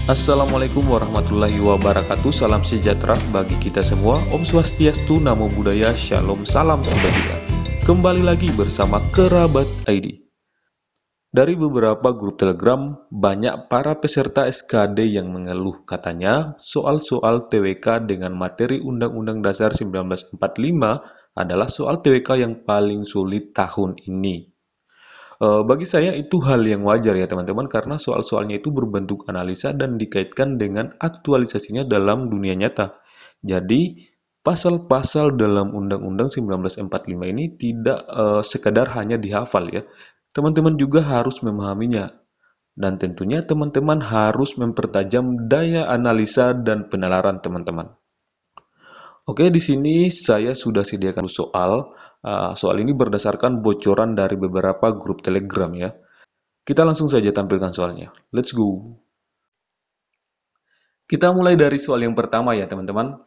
Assalamualaikum warahmatullahi wabarakatuh. Salam sejahtera bagi kita semua. Om Swastiastu, Namo Buddhaya, Shalom, salam kebajikan. Kembali lagi bersama Kerabat ID. Dari beberapa grup Telegram, banyak para peserta SKD yang mengeluh katanya soal-soal TWK dengan materi Undang-Undang Dasar 1945 adalah soal TWK yang paling sulit tahun ini. Bagi saya itu hal yang wajar ya teman-teman, karena soal-soalnya itu berbentuk analisa dan dikaitkan dengan aktualisasinya dalam dunia nyata. Jadi pasal-pasal dalam Undang-Undang 1945 ini tidak sekadar hanya dihafal ya. Teman-teman juga harus memahaminya. Dan tentunya teman-teman harus mempertajam daya analisa dan penalaran teman-teman. Oke, di sini saya sudah sediakan soal. Soal ini berdasarkan bocoran dari beberapa grup Telegram ya. Kita langsung saja tampilkan soalnya. Let's go. Kita mulai dari soal yang pertama ya teman-teman.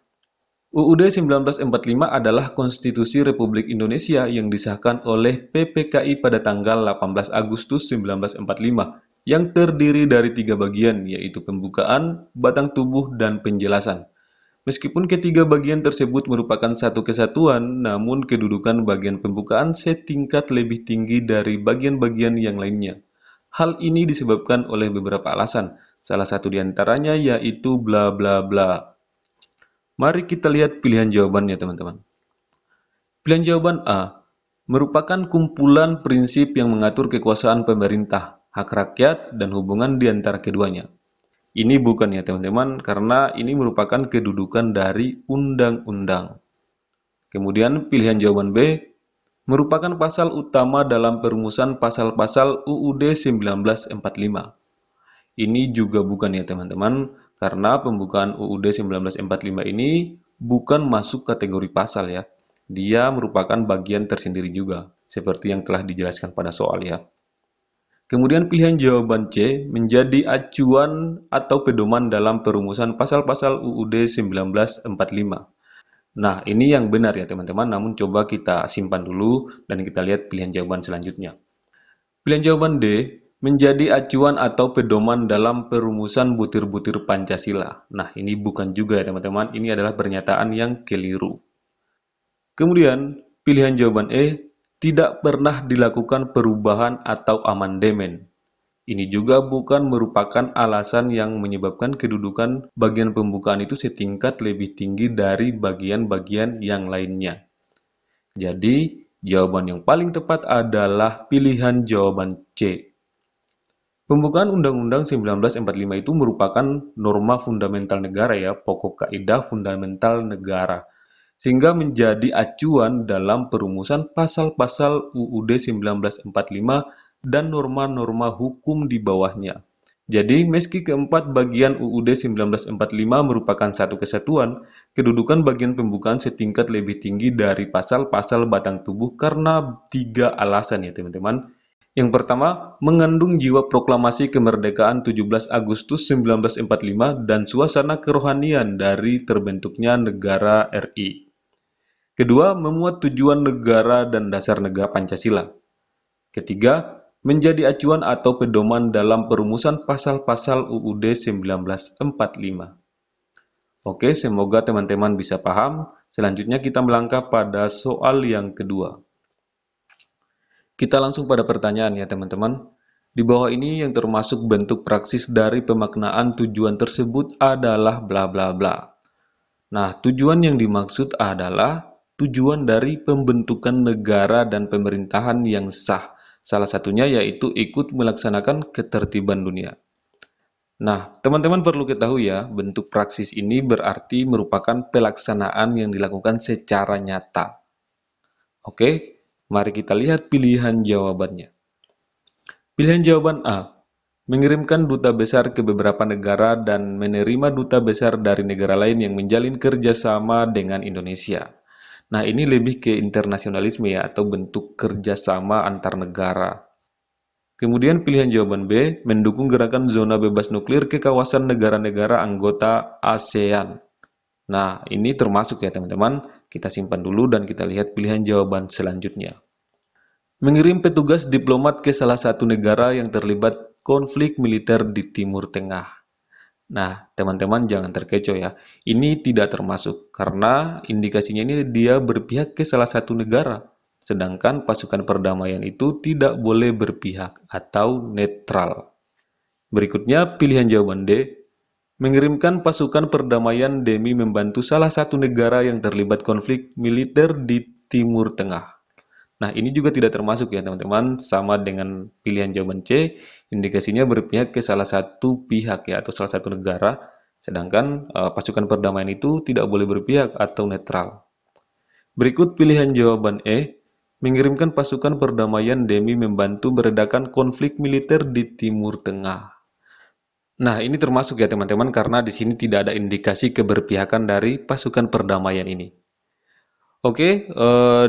UUD 1945 adalah Konstitusi Republik Indonesia yang disahkan oleh PPKI pada tanggal 18 Agustus 1945 yang terdiri dari 3 bagian, yaitu pembukaan, batang tubuh, dan penjelasan. Meskipun ketiga bagian tersebut merupakan satu kesatuan, namun kedudukan bagian pembukaan setingkat lebih tinggi dari bagian-bagian yang lainnya. Hal ini disebabkan oleh beberapa alasan, salah satu diantaranya yaitu bla bla bla. Mari kita lihat pilihan jawabannya teman-teman. Pilihan jawaban A, merupakan kumpulan prinsip yang mengatur kekuasaan pemerintah, hak rakyat, dan hubungan di antara keduanya. Ini bukan ya teman-teman, karena ini merupakan kedudukan dari undang-undang. Kemudian pilihan jawaban B, merupakan pasal utama dalam perumusan pasal-pasal UUD 1945. Ini juga bukan ya teman-teman, karena pembukaan UUD 1945 ini bukan masuk kategori pasal ya. Dia merupakan bagian tersendiri juga, seperti yang telah dijelaskan pada soal ya. Kemudian pilihan jawaban C menjadi acuan atau pedoman dalam perumusan pasal-pasal UUD 1945. Nah, ini yang benar ya teman-teman, namun coba kita simpan dulu dan kita lihat pilihan jawaban selanjutnya. Pilihan jawaban D menjadi acuan atau pedoman dalam perumusan butir-butir Pancasila. Nah, ini bukan juga ya teman-teman, ini adalah pernyataan yang keliru. Kemudian, pilihan jawaban E tidak pernah dilakukan perubahan atau amandemen. Ini juga bukan merupakan alasan yang menyebabkan kedudukan bagian pembukaan itu setingkat lebih tinggi dari bagian-bagian yang lainnya. Jadi, jawaban yang paling tepat adalah pilihan jawaban C. Pembukaan Undang-Undang 1945 itu merupakan norma fundamental negara ya, pokok kaidah fundamental negara, sehingga menjadi acuan dalam perumusan pasal-pasal UUD 1945 dan norma-norma hukum di bawahnya. Jadi, meski keempat bagian UUD 1945 merupakan satu kesatuan, kedudukan bagian pembukaan setingkat lebih tinggi dari pasal-pasal batang tubuh karena 3 alasan ya teman-teman. Yang pertama, mengandung jiwa proklamasi kemerdekaan 17 Agustus 1945 dan suasana kerohanian dari terbentuknya negara RI. Kedua, memuat tujuan negara dan dasar negara Pancasila. Ketiga, menjadi acuan atau pedoman dalam perumusan pasal-pasal UUD 1945. Oke, semoga teman-teman bisa paham. Selanjutnya kita melangkah pada soal yang kedua. Kita langsung pada pertanyaan ya teman-teman. Di bawah ini yang termasuk bentuk praksis dari pemaknaan tujuan tersebut adalah bla bla bla. Nah, tujuan yang dimaksud adalah tujuan dari pembentukan negara dan pemerintahan yang sah. Salah satunya yaitu ikut melaksanakan ketertiban dunia. Nah, teman-teman perlu ketahui ya, bentuk praksis ini berarti merupakan pelaksanaan yang dilakukan secara nyata. Oke, mari kita lihat pilihan jawabannya. Pilihan jawaban A, mengirimkan duta besar ke beberapa negara dan menerima duta besar dari negara lain yang menjalin kerjasama dengan Indonesia. Nah, ini lebih ke internasionalisme ya, atau bentuk kerjasama antar negara. Kemudian pilihan jawaban B, mendukung gerakan zona bebas nuklir ke kawasan negara-negara anggota ASEAN. Nah, ini termasuk ya teman-teman. Kita simpan dulu dan kita lihat pilihan jawaban selanjutnya. Mengirim petugas diplomat ke salah satu negara yang terlibat konflik militer di Timur Tengah. Nah, teman-teman jangan terkecoh ya. Ini tidak termasuk karena indikasinya ini dia berpihak ke salah satu negara. Sedangkan pasukan perdamaian itu tidak boleh berpihak atau netral. Berikutnya pilihan jawaban D, mengirimkan pasukan perdamaian demi membantu salah satu negara yang terlibat konflik militer di Timur Tengah. Nah, ini juga tidak termasuk ya teman-teman, sama dengan pilihan jawaban C, indikasinya berpihak ke salah satu pihak ya atau salah satu negara, sedangkan pasukan perdamaian itu tidak boleh berpihak atau netral. Berikut pilihan jawaban E, mengirimkan pasukan perdamaian demi membantu meredakan konflik militer di Timur Tengah. Nah, ini termasuk ya teman-teman karena di sini tidak ada indikasi keberpihakan dari pasukan perdamaian ini. Oke,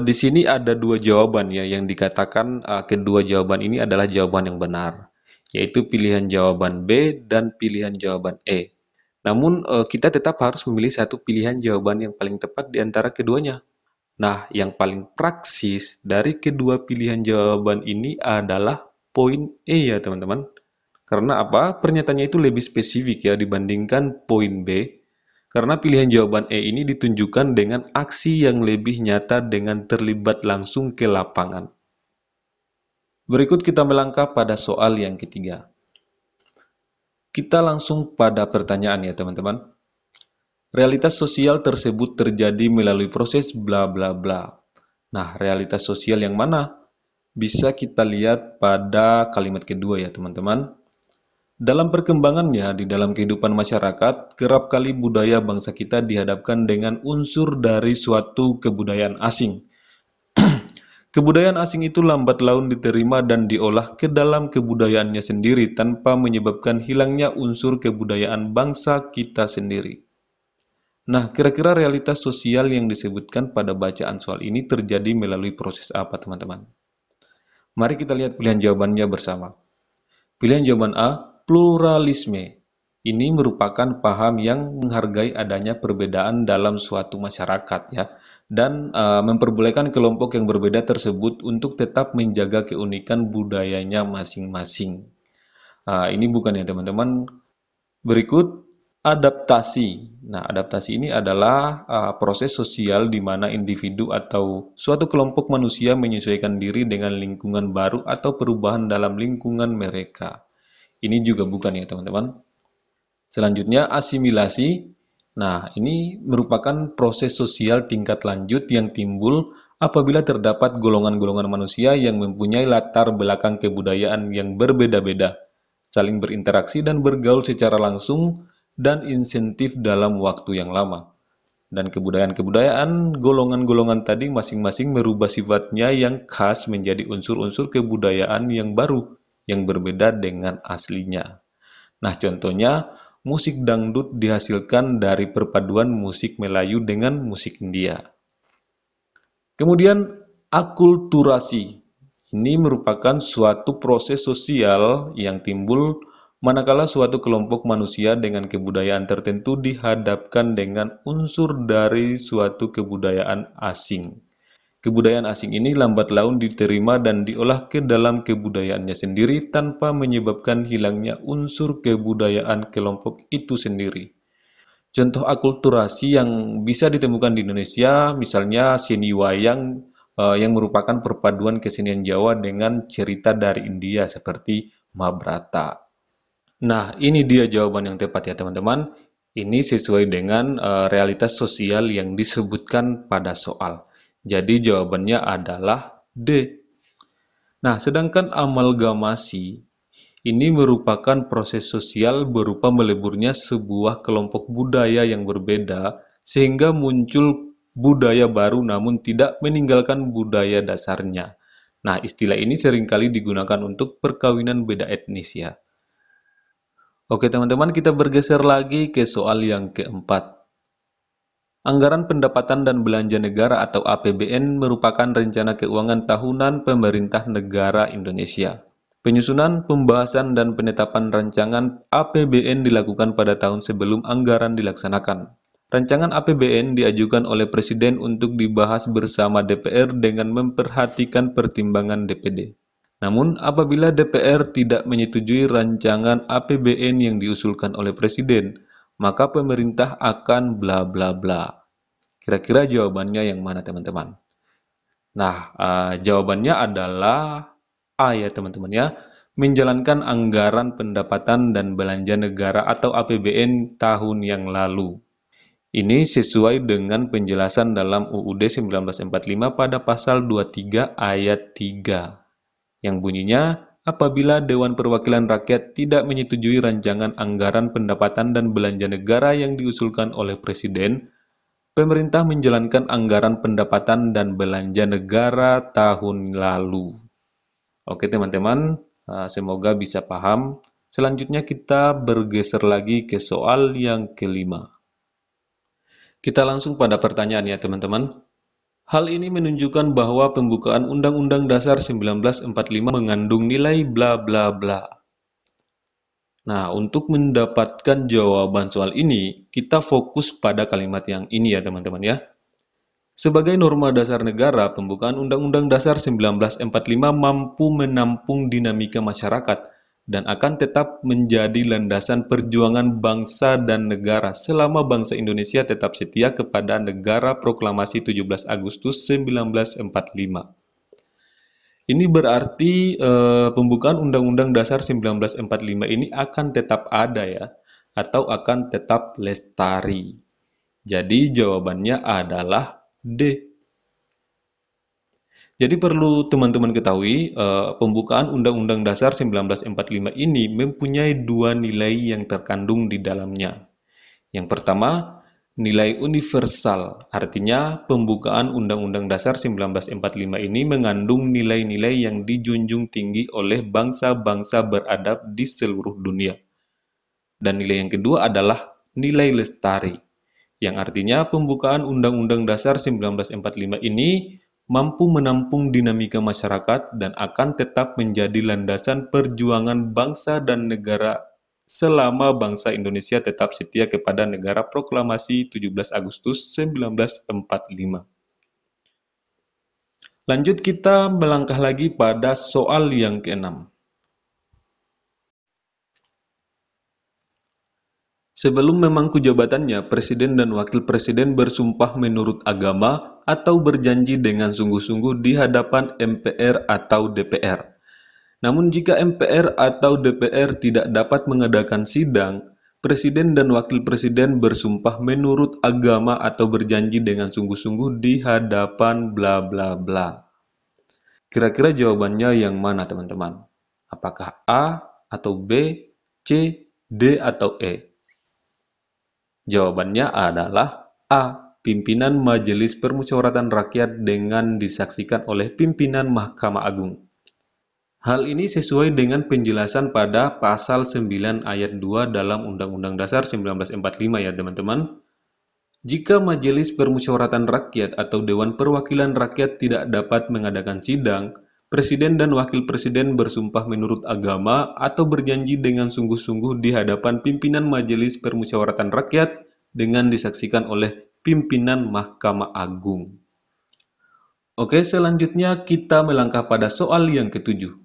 di sini ada dua jawaban ya yang dikatakan kedua jawaban ini adalah jawaban yang benar, yaitu pilihan jawaban B dan pilihan jawaban E. Namun kita tetap harus memilih satu pilihan jawaban yang paling tepat di antara keduanya. Nah, yang paling praksis dari kedua pilihan jawaban ini adalah poin E ya teman-teman. Karena apa? Pernyataannya itu lebih spesifik ya dibandingkan poin B. Karena pilihan jawaban E ini ditunjukkan dengan aksi yang lebih nyata dengan terlibat langsung ke lapangan. Berikut kita melangkah pada soal yang ketiga. Kita langsung pada pertanyaan ya teman-teman. Realitas sosial tersebut terjadi melalui proses bla bla bla. Nah, realitas sosial yang mana? Bisa kita lihat pada kalimat kedua ya teman-teman. Dalam perkembangannya di dalam kehidupan masyarakat, kerap kali budaya bangsa kita dihadapkan dengan unsur dari suatu kebudayaan asing. Kebudayaan asing itu lambat laun diterima dan diolah ke dalam kebudayaannya sendiri tanpa menyebabkan hilangnya unsur kebudayaan bangsa kita sendiri. Nah, kira-kira realitas sosial yang disebutkan pada bacaan soal ini terjadi melalui proses apa, teman-teman? Mari kita lihat pilihan jawabannya bersama. Pilihan jawaban A, pluralisme. Ini merupakan paham yang menghargai adanya perbedaan dalam suatu masyarakat ya, dan memperbolehkan kelompok yang berbeda tersebut untuk tetap menjaga keunikan budayanya masing-masing. Ini bukan ya teman-teman. Berikut adaptasi. Nah, adaptasi ini adalah proses sosial di mana individu atau suatu kelompok manusia menyesuaikan diri dengan lingkungan baru atau perubahan dalam lingkungan mereka. Ini juga bukan ya teman-teman. Selanjutnya asimilasi. Nah, ini merupakan proses sosial tingkat lanjut yang timbul apabila terdapat golongan-golongan manusia yang mempunyai latar belakang kebudayaan yang berbeda-beda, saling berinteraksi dan bergaul secara langsung dan insentif dalam waktu yang lama. Dan kebudayaan-kebudayaan golongan-golongan tadi masing-masing merubah sifatnya yang khas menjadi unsur-unsur kebudayaan yang baru, yang berbeda dengan aslinya. Nah, contohnya, musik dangdut dihasilkan dari perpaduan musik Melayu dengan musik India. Kemudian, akulturasi. Ini merupakan suatu proses sosial yang timbul manakala suatu kelompok manusia dengan kebudayaan tertentu dihadapkan dengan unsur dari suatu kebudayaan asing. Kebudayaan asing ini lambat laun diterima dan diolah ke dalam kebudayaannya sendiri tanpa menyebabkan hilangnya unsur kebudayaan kelompok itu sendiri. Contoh akulturasi yang bisa ditemukan di Indonesia, misalnya seni wayang yang merupakan perpaduan kesenian Jawa dengan cerita dari India seperti Mahabharata. Nah, ini dia jawaban yang tepat ya teman-teman. Ini sesuai dengan realitas sosial yang disebutkan pada soal. Jadi jawabannya adalah D. Nah, sedangkan amalgamasi ini merupakan proses sosial berupa meleburnya sebuah kelompok budaya yang berbeda sehingga muncul budaya baru namun tidak meninggalkan budaya dasarnya. Nah, istilah ini seringkali digunakan untuk perkawinan beda etnis ya. Oke teman-teman, kita bergeser lagi ke soal yang keempat. Anggaran Pendapatan dan Belanja Negara atau APBN merupakan rencana keuangan tahunan pemerintah negara Indonesia. Penyusunan, pembahasan, dan penetapan rancangan APBN dilakukan pada tahun sebelum anggaran dilaksanakan. Rancangan APBN diajukan oleh Presiden untuk dibahas bersama DPR dengan memperhatikan pertimbangan DPD. Namun, apabila DPR tidak menyetujui rancangan APBN yang diusulkan oleh Presiden, maka pemerintah akan bla bla bla. Kira-kira jawabannya yang mana, teman-teman? Nah, jawabannya adalah A ya, teman-teman ya. Menjalankan anggaran pendapatan dan belanja negara atau APBN tahun yang lalu. Ini sesuai dengan penjelasan dalam UUD 1945 pada pasal 23 ayat 3 yang bunyinya, apabila Dewan Perwakilan Rakyat tidak menyetujui rancangan anggaran pendapatan dan belanja negara yang diusulkan oleh Presiden, pemerintah menjalankan anggaran pendapatan dan belanja negara tahun lalu. Oke teman-teman, semoga bisa paham. Selanjutnya kita bergeser lagi ke soal yang kelima. Kita langsung pada pertanyaan ya teman-teman. Hal ini menunjukkan bahwa pembukaan Undang-Undang Dasar 1945 mengandung nilai bla bla bla. Nah, untuk mendapatkan jawaban soal ini, kita fokus pada kalimat yang ini ya teman-teman ya. Sebagai norma dasar negara, pembukaan Undang-Undang Dasar 1945 mampu menampung dinamika masyarakat dan akan tetap menjadi landasan perjuangan bangsa dan negara selama bangsa Indonesia tetap setia kepada Negara Proklamasi 17 Agustus 1945. Ini berarti pembukaan Undang-Undang Dasar 1945 ini akan tetap ada ya, atau akan tetap lestari. Jadi jawabannya adalah D. Jadi perlu teman-teman ketahui, pembukaan Undang-Undang Dasar 1945 ini mempunyai dua nilai yang terkandung di dalamnya. Yang pertama, nilai universal, artinya pembukaan Undang-Undang Dasar 1945 ini mengandung nilai-nilai yang dijunjung tinggi oleh bangsa-bangsa beradab di seluruh dunia. Dan nilai yang kedua adalah nilai lestari, yang artinya pembukaan Undang-Undang Dasar 1945 ini mampu menampung dinamika masyarakat dan akan tetap menjadi landasan perjuangan bangsa dan negara selama bangsa Indonesia tetap setia kepada Negara Proklamasi 17 Agustus 1945. Lanjut kita melangkah lagi pada soal yang keenam. Sebelum memangku jabatannya, Presiden dan Wakil Presiden bersumpah menurut agama atau berjanji dengan sungguh-sungguh di hadapan MPR atau DPR. Namun jika MPR atau DPR tidak dapat mengadakan sidang, Presiden dan Wakil Presiden bersumpah menurut agama atau berjanji dengan sungguh-sungguh di hadapan bla bla bla. Kira-kira jawabannya yang mana teman-teman? Apakah A atau B, C, D atau E? Jawabannya adalah A. Pimpinan Majelis Permusyawaratan Rakyat dengan disaksikan oleh pimpinan Mahkamah Agung. Hal ini sesuai dengan penjelasan pada pasal 9 ayat 2 dalam Undang-Undang Dasar 1945 ya teman-teman. Jika Majelis Permusyawaratan Rakyat atau Dewan Perwakilan Rakyat tidak dapat mengadakan sidang, Presiden dan Wakil Presiden bersumpah menurut agama atau berjanji dengan sungguh-sungguh di hadapan pimpinan Majelis Permusyawaratan Rakyat dengan disaksikan oleh pimpinan Mahkamah Agung. Oke, selanjutnya kita melangkah pada soal yang ketujuh.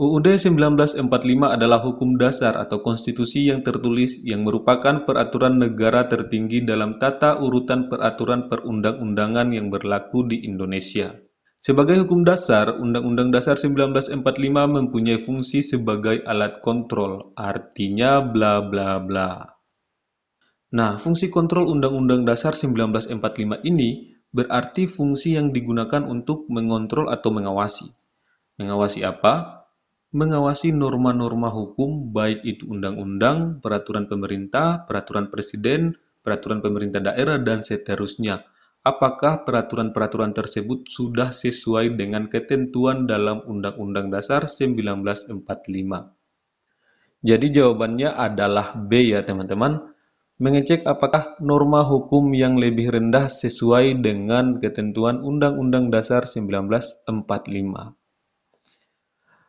UUD 1945 adalah hukum dasar atau konstitusi yang tertulis yang merupakan peraturan negara tertinggi dalam tata urutan peraturan perundang-undangan yang berlaku di Indonesia. Sebagai hukum dasar, Undang-Undang Dasar 1945 mempunyai fungsi sebagai alat kontrol, artinya bla bla bla. Nah, fungsi kontrol Undang-Undang Dasar 1945 ini berarti fungsi yang digunakan untuk mengontrol atau mengawasi. Mengawasi apa? Mengawasi norma-norma hukum, baik itu undang-undang, peraturan pemerintah, peraturan presiden, peraturan pemerintah daerah, dan seterusnya. Apakah peraturan-peraturan tersebut sudah sesuai dengan ketentuan dalam Undang-Undang Dasar 1945? Jadi jawabannya adalah B ya teman-teman. Mengecek apakah norma hukum yang lebih rendah sesuai dengan ketentuan Undang-Undang Dasar 1945.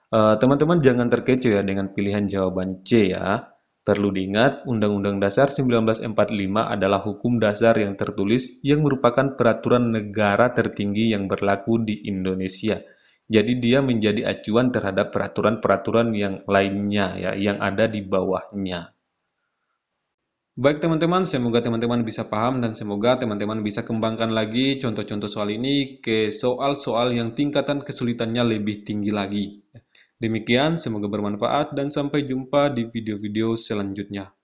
Teman-teman jangan terkecoh ya dengan pilihan jawaban C ya. Perlu diingat, Undang-Undang Dasar 1945 adalah hukum dasar yang tertulis yang merupakan peraturan negara tertinggi yang berlaku di Indonesia. Jadi dia menjadi acuan terhadap peraturan-peraturan yang lainnya ya, yang ada di bawahnya. Baik teman-teman, semoga teman-teman bisa paham dan semoga teman-teman bisa kembangkan lagi contoh-contoh soal ini ke soal-soal yang tingkatan kesulitannya lebih tinggi lagi. Demikian, semoga bermanfaat dan sampai jumpa di video-video selanjutnya.